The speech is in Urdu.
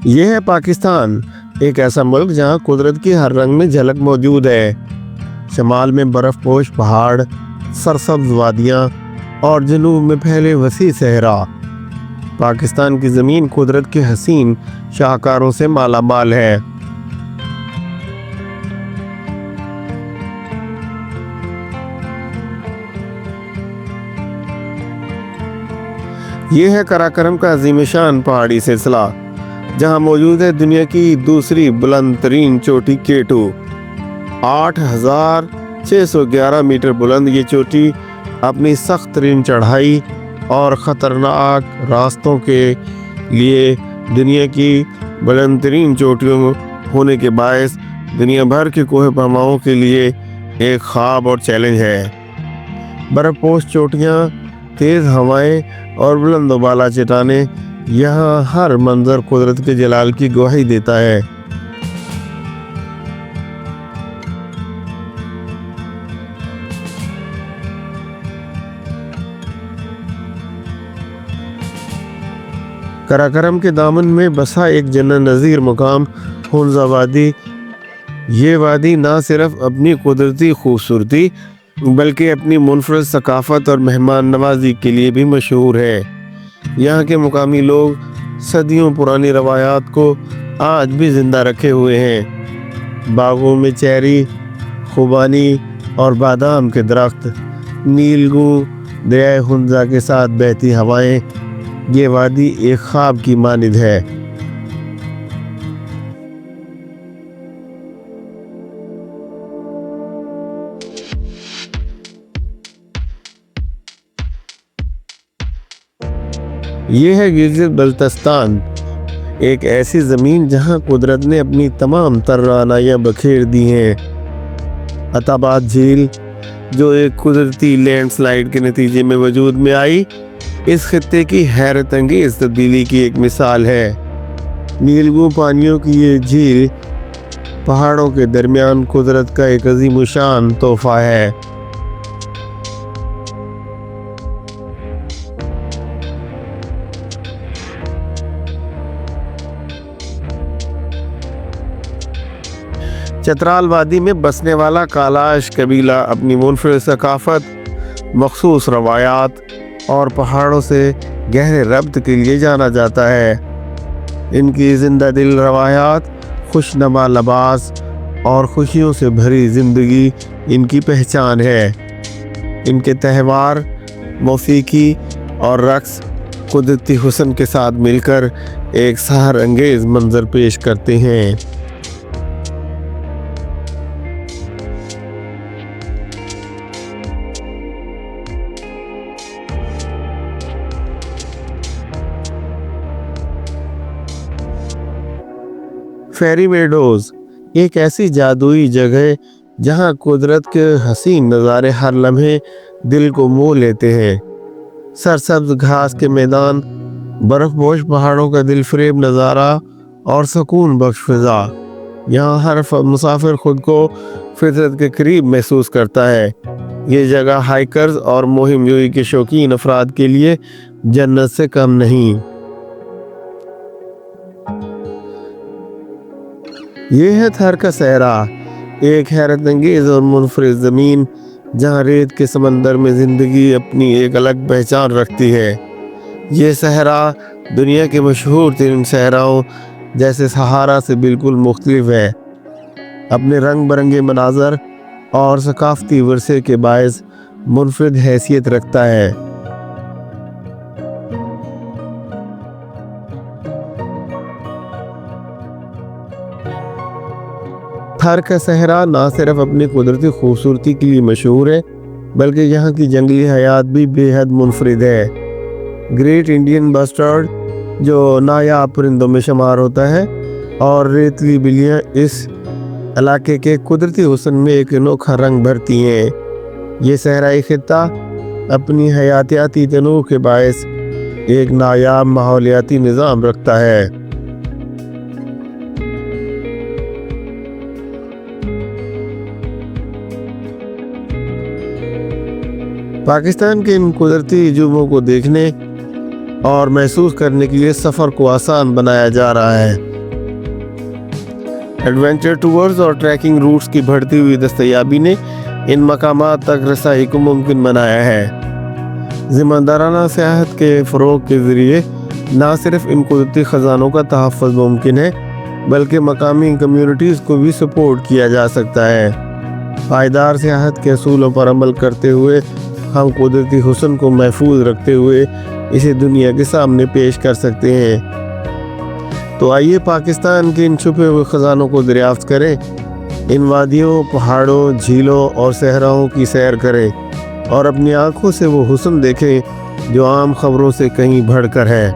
یہ ہے پاکستان، ایک ایسا ملک جہاں قدرت کی ہر رنگ میں جھلک موجود ہے۔ شمال میں برف پوش پہاڑ، سرسبز وادیاں اور جنوب میں پھیلے وسیع صحرا۔ پاکستان کی زمین قدرت کے حسین شاہکاروں سے مالا مال ہے۔ یہ ہے قراقرم کا عظیم شان پہاڑی سلسلہ، جہاں موجود ہے دنیا کی دوسری بلند ترین چوٹی K2۔ 8611 میٹر بلند یہ چوٹی اپنی سخت ترین چڑھائی اور خطرناک راستوں کے لیے دنیا کی بلند ترین چوٹیوں ہونے کے باعث دنیا بھر کے کوہ پیماؤں کے لیے ایک خواب اور چیلنج ہے۔ برف پوش چوٹیاں، تیز ہوائیں اور بلند و بالا چٹانیں، یہاں ہر منظر قدرت کے جلال کی گواہی دیتا ہے۔ قراقرم کے دامن میں بسا ایک جنت نظیر مقام ہنزا وادی۔ یہ وادی نہ صرف اپنی قدرتی خوبصورتی بلکہ اپنی منفرد ثقافت اور مہمان نوازی کے لیے بھی مشہور ہے۔ یہاں کے مقامی لوگ صدیوں پرانی روایات کو آج بھی زندہ رکھے ہوئے ہیں۔ باغوں میں چیری، خوبانی اور بادام کے درخت، نیلگوں، دریائے ہنزا کے ساتھ بہتی ہوائیں، یہ وادی ایک خواب کی مانند ہے۔ یہ ہے گلگت بلتستان، ایک ایسی زمین جہاں قدرت نے اپنی تمام تر توانائیاں بکھیر دی ہیں۔ عطا آباد جھیل، جو ایک قدرتی لینڈ سلائیڈ کے نتیجے میں وجود میں آئی، اس خطے کی حیرت انگیز تبدیلی کی ایک مثال ہے۔ نیلگوں پانیوں کی یہ جھیل پہاڑوں کے درمیان قدرت کا ایک عظیم الشان تحفہ ہے۔ چترال وادی میں بسنے والا کالاش قبیلہ اپنی منفرد ثقافت، مخصوص روایات اور پہاڑوں سے گہرے ربط کے لیے جانا جاتا ہے۔ ان کی زندہ دل روایات، خوشنما لباس اور خوشیوں سے بھری زندگی ان کی پہچان ہے۔ ان کے تہوار، موسیقی اور رقص قدرتی حسن کے ساتھ مل کر ایک سحر انگیز منظر پیش کرتے ہیں۔ فیری میڈوز، ایک ایسی جادوئی جگہ جہاں قدرت کے حسین نظارے ہر لمحے دل کو مو لیتے ہیں۔ سرسبز گھاس کے میدان، برف پوش پہاڑوں کا دل فریب نظارہ اور سکون بخش فضا، یہاں ہر مسافر خود کو فطرت کے قریب محسوس کرتا ہے۔ یہ جگہ ہائیکرز اور مہم جوئی کے شوقین افراد کے لیے جنت سے کم نہیں۔ یہ ہے تھر کا صحرا، ایک حیرت انگیز اور منفرد زمین جہاں ریت کے سمندر میں زندگی اپنی ایک الگ پہچان رکھتی ہے۔ یہ صحرا دنیا کے مشہور ترین صحراؤں جیسے صحارا سے بالکل مختلف ہے۔ اپنے رنگ برنگے مناظر اور ثقافتی ورثے کے باعث منفرد حیثیت رکھتا ہے۔ تھر کا صحرا نہ صرف اپنی قدرتی خوبصورتی کے لیے مشہور ہے بلکہ یہاں کی جنگلی حیات بھی بے حد منفرد ہے۔ گریٹ انڈین بسٹرڈ، جو نایاب پرندوں میں شمار ہوتا ہے، اور ریتلی بلیاں اس علاقے کے قدرتی حسن میں ایک انوکھا رنگ بھرتی ہیں۔ یہ صحرائی خطہ اپنی حیاتیاتی تنوع کے باعث ایک نایاب ماحولیاتی نظام رکھتا ہے۔ پاکستان کے ان قدرتی عجوبوں کو دیکھنے اور محسوس کرنے کے لیے سفر کو آسان بنایا جا رہا ہے۔ ایڈونچر ٹورز اور ٹریکنگ روٹس کی بڑھتی ہوئی دستیابی نے ان مقامات تک رسائی کو ممکن بنایا ہے۔ ذمہ دارانہ سیاحت کے فروغ کے ذریعے نہ صرف ان قدرتی خزانوں کا تحفظ ممکن ہے بلکہ مقامی کمیونٹیز کو بھی سپورٹ کیا جا سکتا ہے۔ پائیدار سیاحت کے اصولوں پر عمل کرتے ہوئے ہم قدرتی حسن کو محفوظ رکھتے ہوئے اسے دنیا کے سامنے پیش کر سکتے ہیں۔ تو آئیے پاکستان کے ان چھپے ہوئے خزانوں کو دریافت کریں، ان وادیوں، پہاڑوں، جھیلوں اور صحراؤں کی سیر کریں اور اپنی آنکھوں سے وہ حسن دیکھیں جو عام خبروں سے کہیں بڑھ کر ہے۔